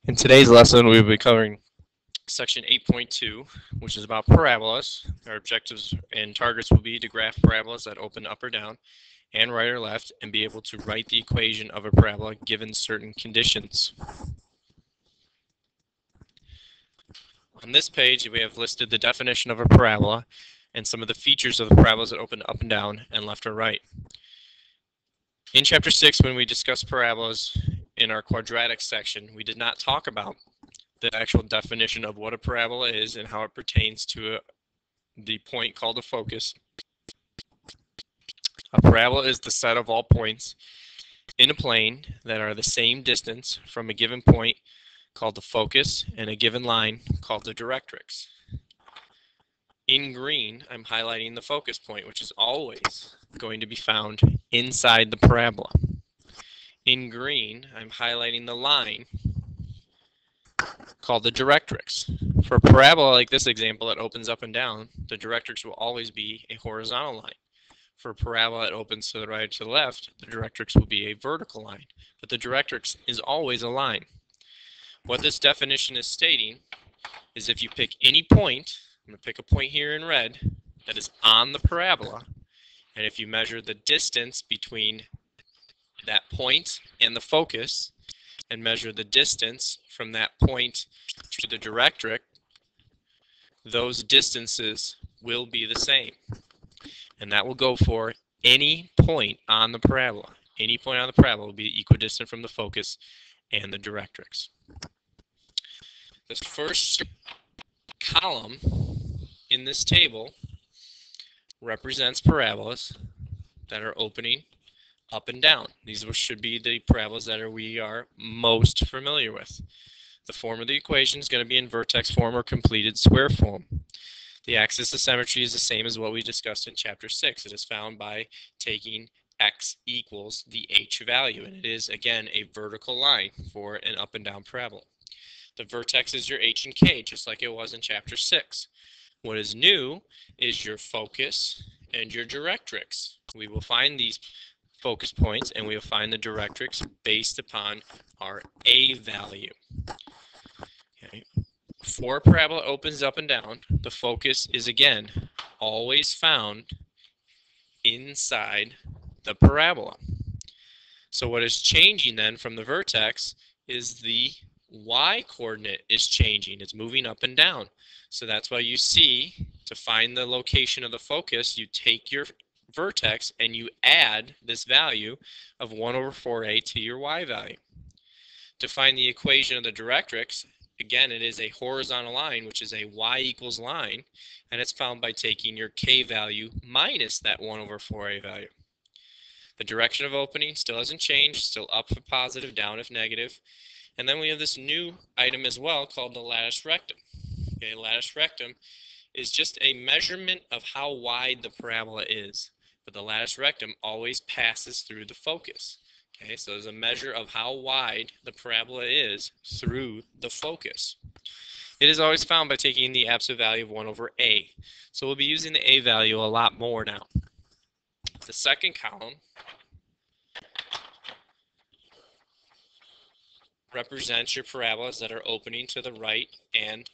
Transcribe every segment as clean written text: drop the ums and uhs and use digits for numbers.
In today's lesson, we will be covering section 8.2, which is about parabolas. Our objectives and targets will be to graph parabolas that open up or down and right or left and be able to write the equation of a parabola given certain conditions. On this page, we have listed the definition of a parabola and some of the features of the parabolas that open up and down and left or right. In Chapter 6, when we discussed parabolas in our quadratic section, we did not talk about the actual definition of what a parabola is and how it pertains to the point called a focus. A parabola is the set of all points in a plane that are the same distance from a given point called the focus and a given line called the directrix. In green, I'm highlighting the focus point, which is always going to be found inside the parabola. In green, I'm highlighting the line called the directrix. For a parabola like this example that opens up and down, the directrix will always be a horizontal line. For a parabola that opens to the right or to the left, the directrix will be a vertical line, but the directrix is always a line. What this definition is stating is if you pick any point, I'm going to pick a point here in red that is on the parabola, and if you measure the distance between that point and the focus and measure the distance from that point to the directrix, those distances will be the same. And that will go for any point on the parabola. Any point on the parabola will be equidistant from the focus and the directrix. This first column in this table represents parabolas that are opening up and down. These should be the parabolas that we are most familiar with. The form of the equation is going to be in vertex form or completed square form. The axis of symmetry is the same as what we discussed in Chapter 6. It is found by taking x equals the h value, and it is, again, a vertical line for an up and down parabola. The vertex is your h and k, just like it was in Chapter 6. What is new is your focus and your directrix. We will find these focus points and we will find the directrix based upon our a value. Okay. For a parabola opens up and down, the focus is again always found inside the parabola. So what is changing then from the vertex is the y-coordinate is changing. It's moving up and down. So that's why you see, to find the location of the focus, you take your vertex and you add this value of 1 over 4a to your y value. To find the equation of the directrix, again, it is a horizontal line, which is a y equals line, and it's found by taking your k value minus that 1 over 4a value. The direction of opening still hasn't changed, still up if positive, down if negative. And then we have this new item as well called the latus rectum. Okay, latus rectum is just a measurement of how wide the parabola is, but the latus rectum always passes through the focus. Okay, so there's a measure of how wide the parabola is through the focus. It is always found by taking the absolute value of 1 over a. So we'll be using the a value a lot more now. The second column represents your parabolas that are opening to the right and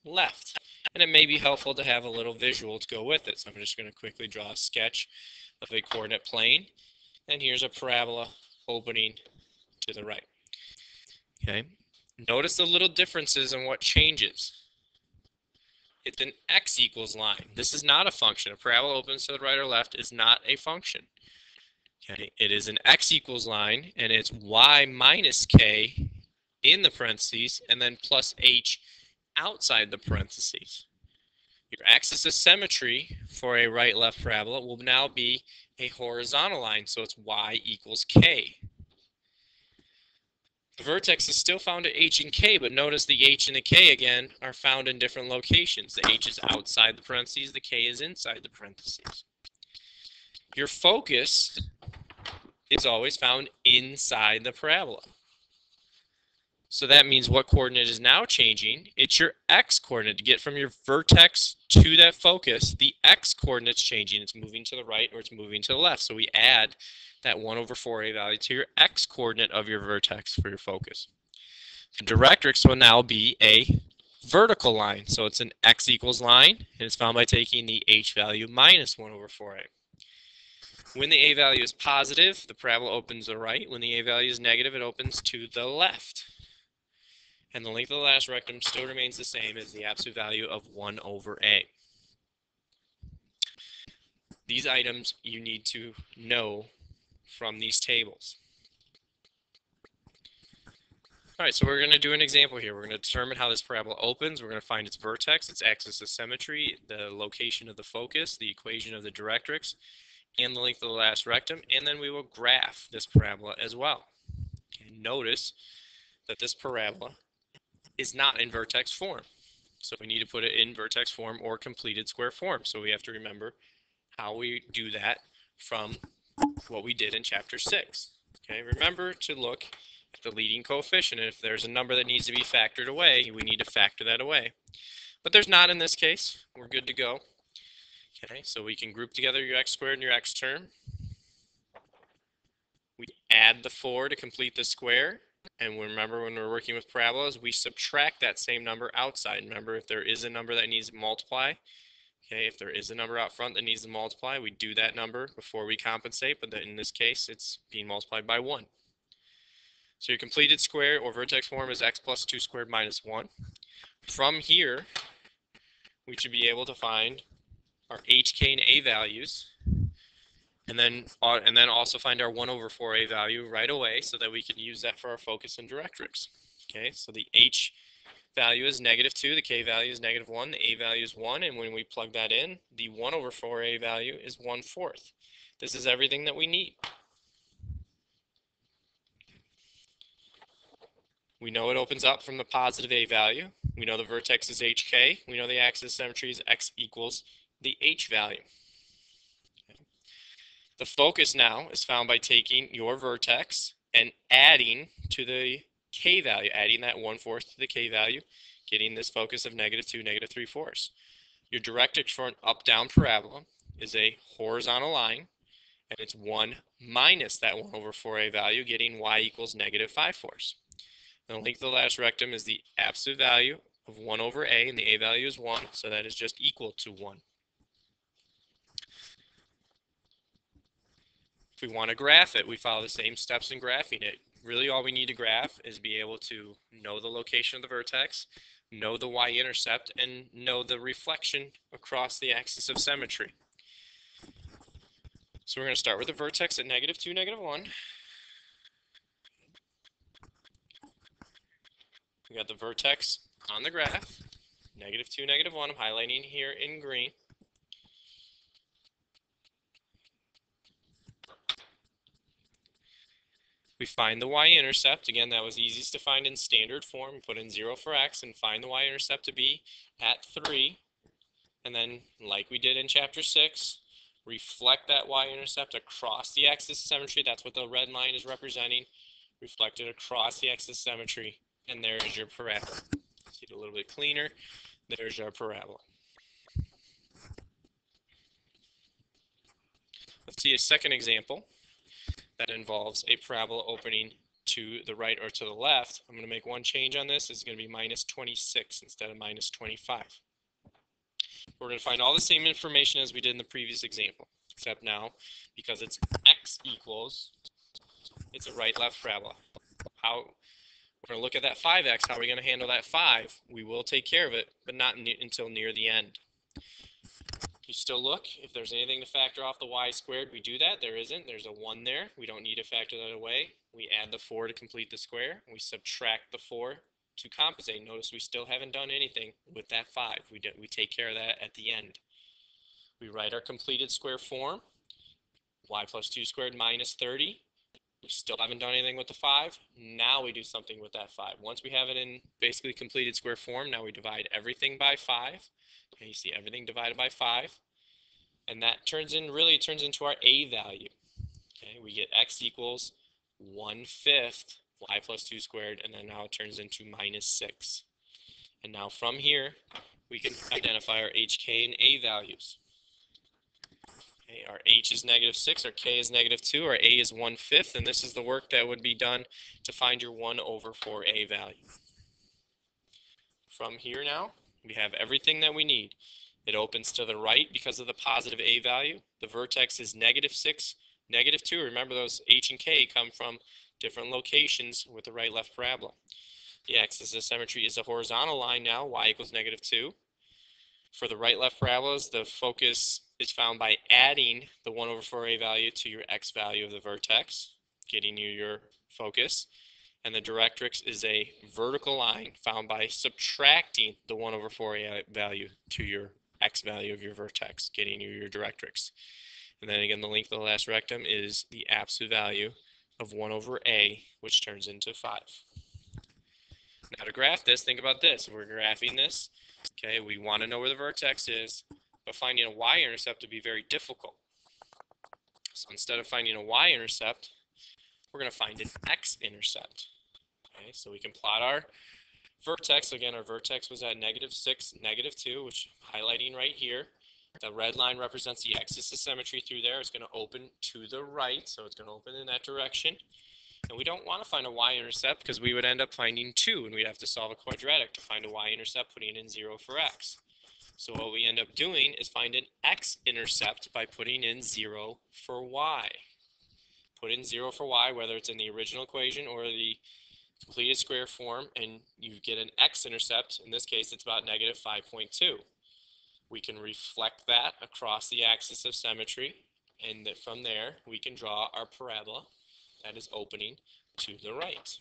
left. And it may be helpful to have a little visual to go with it. So I'm just going to quickly draw a sketch of a coordinate plane. And here's a parabola opening to the right. Okay. Notice the little differences in what changes. It's an x equals line. This is not a function. A parabola opens to the right or left is not a function. Okay. It is an x equals line, and it's y minus k in the parentheses, and then plus h outside the parentheses. Your axis of symmetry for a right-left parabola will now be a horizontal line, so it's y equals k. The vertex is still found at h and k, but notice the h and the k again are found in different locations. The h is outside the parentheses, the k is inside the parentheses. Your focus is always found inside the parabola. So that means what coordinate is now changing? It's your x-coordinate. To get from your vertex to that focus, the x-coordinate's changing. It's moving to the right or it's moving to the left. So we add that 1 over 4a value to your x-coordinate of your vertex for your focus. The directrix will now be a vertical line. So it's an x equals line, and it's found by taking the h value minus 1 over 4a. When the a value is positive, the parabola opens to the right. When the a value is negative, it opens to the left. And the length of the last rectum still remains the same as the absolute value of 1 over a. These items you need to know from these tables. All right, so we're going to do an example here. We're going to determine how this parabola opens. We're going to find its vertex, its axis of symmetry, the location of the focus, the equation of the directrix, and the length of the last rectum, and then we will graph this parabola as well. Okay, notice that this parabola is not in vertex form. So we need to put it in vertex form or completed square form. So we have to remember how we do that from what we did in chapter 6. Okay, remember to look at the leading coefficient. If there's a number that needs to be factored away, we need to factor that away. But there's not in this case. We're good to go. Okay, so we can group together your x squared and your x term. We add the 4 to complete the square. And remember, when we're working with parabolas, we subtract that same number outside. Remember, if there is a number that needs to multiply, okay, if there is a number out front that needs to multiply, we do that number before we compensate, but in this case, it's being multiplied by 1. So your completed square or vertex form is x plus 2 squared minus 1. From here, we should be able to find our hk and a values, and then also find our 1 over 4a value right away so that we can use that for our focus and directrix. Okay, so the h value is -2, the k value is -1, the a value is 1, and when we plug that in, the 1 over 4a value is 1/4. This is everything that we need. We know it opens up from the positive a value. We know the vertex is hk. We know the axis of symmetry is x equals the h value. The focus now is found by taking your vertex and adding to the k value, adding that 1/4 to the k value, getting this focus of -2, -3/4. Your directrix for an up-down parabola is a horizontal line, and it's 1 minus that 1 over 4a value, getting y equals -5/4. The length of the last rectum is the absolute value of 1 over a, and the a value is 1, so that is just equal to 1. If we want to graph it, we follow the same steps in graphing it. Really all we need to graph is be able to know the location of the vertex, know the y-intercept, and know the reflection across the axis of symmetry. So we're going to start with the vertex at -2, -1. We got the vertex on the graph, -2, -1. I'm highlighting here in green. We find the y-intercept. Again, that was easiest to find in standard form. Put in 0 for x and find the y-intercept to be at 3. And then, like we did in chapter 6, reflect that y-intercept across the axis of symmetry. That's what the red line is representing. Reflect it across the axis of symmetry. And there is your parabola. See it a little bit cleaner. There's our parabola. Let's see a second example that involves a parabola opening to the right or to the left. I'm going to make one change on this. It's going to be -26 instead of -25. We're going to find all the same information as we did in the previous example, except now, because it's x equals, it's a right-left parabola. We're going to look at that 5x. How are we going to handle that 5? We will take care of it, but not until near the end. You still look. If there's anything to factor off the y squared, we do that. There isn't. There's a 1 there. We don't need to factor that away. We add the 4 to complete the square. We subtract the 4 to compensate. Notice we still haven't done anything with that 5. We take care of that at the end. We write our completed square form. Y plus 2 squared minus 30. We still haven't done anything with the 5. Now we do something with that 5. Once we have it in basically completed square form, now we divide everything by 5. Okay, you see everything divided by 5. And that turns into our a value. Okay, we get x equals 1/5 y plus 2 squared, and then now it turns into -6. And now from here, we can identify our hk and a values. Okay, our h is -6, our k is -2, our a is 1/5, and this is the work that would be done to find your 1 over 4a value. from here now, we have everything that we need. It opens to the right because of the positive a value. The vertex is -6, -2. Remember, those h and k come from different locations with the right-left parabola. The axis of symmetry is a horizontal line now, y equals -2. For the right-left parabolas, the focus is found by adding the 1/4a value to your x value of the vertex, getting you your focus. And the directrix is a vertical line found by subtracting the 1/4a value to your x value of your vertex, getting you your directrix. And then again, the length of the last rectum is the absolute value of 1/a, which turns into 5. Now to graph this, think about this. If we're graphing this, okay, we want to know where the vertex is, but finding a y-intercept would be very difficult. So instead of finding a y-intercept, we're going to find an x-intercept. Okay, so we can plot our vertex. Again, our vertex was at -6, -2, which I'm highlighting right here. The red line represents the axis of symmetry through there. It's going to open to the right, so it's going to open in that direction. And we don't want to find a y-intercept because we would end up finding 2, and we'd have to solve a quadratic to find a y-intercept, putting in 0 for x. So what we end up doing is find an x-intercept by putting in 0 for y. Put in 0 for y, whether it's in the original equation or the completed square form, and you get an x-intercept. In this case, it's about -5.2. We can reflect that across the axis of symmetry, and that from there, we can draw our parabola that is opening to the right.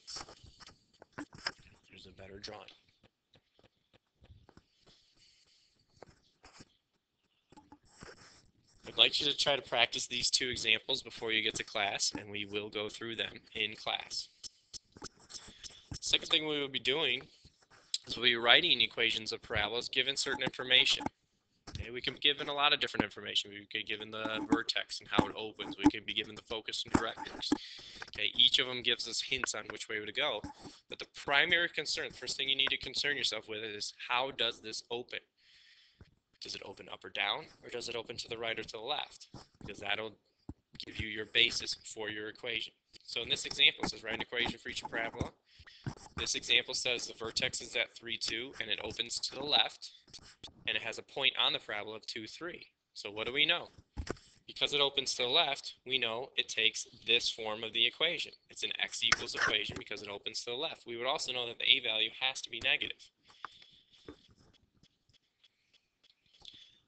There's a better drawing. I'd like you to try to practice these 2 examples before you get to class, and we will go through them in class. Second thing we will be doing is we'll be writing equations of parabolas given certain information. Okay, we can be given a lot of different information. We could be given the vertex and how it opens. We could be given the focus and directrix. Okay, each of them gives us hints on which way to go. But the primary concern, the first thing you need to concern yourself with is, how does this open? Does it open up or down, or does it open to the right or to the left? Because that'll give you your basis for your equation. So in this example, it says write an equation for each parabola. This example says the vertex is at 3, 2, and it opens to the left, and it has a point on the parabola of 2, 3. So what do we know? Because it opens to the left, we know it takes this form of the equation. It's an x equals equation because it opens to the left. We would also know that the a value has to be negative.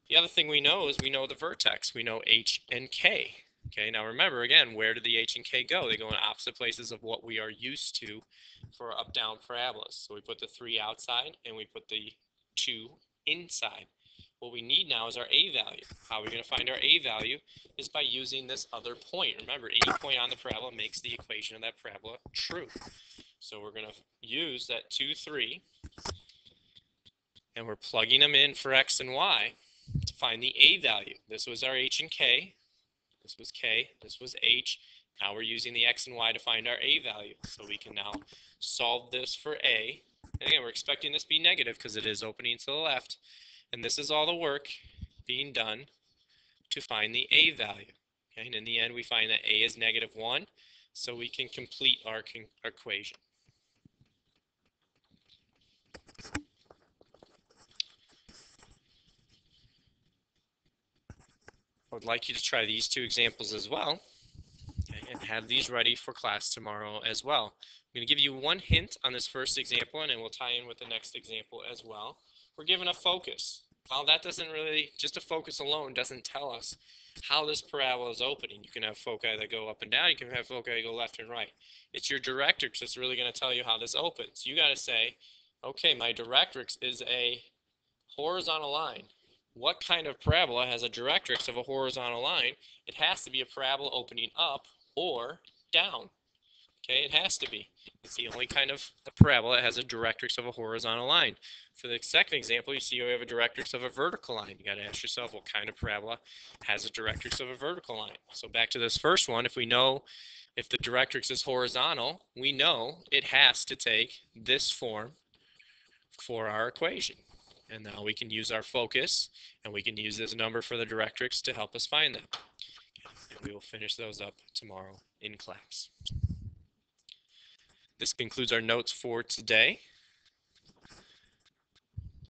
The other thing we know is we know the vertex. We know h and k. Okay, now remember, again, where do the h and k go? They go in opposite places of what we are used to for up-down parabolas. So we put the 3 outside and we put the 2 inside. What we need now is our a value. How are we going to find our a value is by using this other point. Remember, any point on the parabola makes the equation of that parabola true. So we're going to use that 2, 3, and we're plugging them in for x and y to find the a value. This was our h and k. This was k. This was h. Now we're using the x and y to find our a value. So we can now solve this for a. And again, we're expecting this to be negative because it is opening to the left. And this is all the work being done to find the a value. Okay? And in the end, we find that a is -1. So we can complete our equation. I would like you to try these 2 examples as well, okay, and have these ready for class tomorrow as well. I'm going to give you one hint on this first example, and then we'll tie in with the next example as well. We're given a focus. Well, that doesn't really, just a focus alone doesn't tell us how this parabola is opening. You can have foci that go up and down. You can have foci that go left and right. It's your directrix that's really going to tell you how this opens. You got to say, okay, my directrix is a horizontal line. What kind of parabola has a directrix of a horizontal line? It has to be a parabola opening up or down. Okay, it has to be. It's the only kind of parabola that has a directrix of a horizontal line. For the second example, you see we have a directrix of a vertical line. You got to ask yourself what kind of parabola has a directrix of a vertical line. So back to this first one, if we know if the directrix is horizontal, we know it has to take this form for our equation. And now we can use our focus, and we can use this number for the directrix to help us find them. And we will finish those up tomorrow in class. This concludes our notes for today.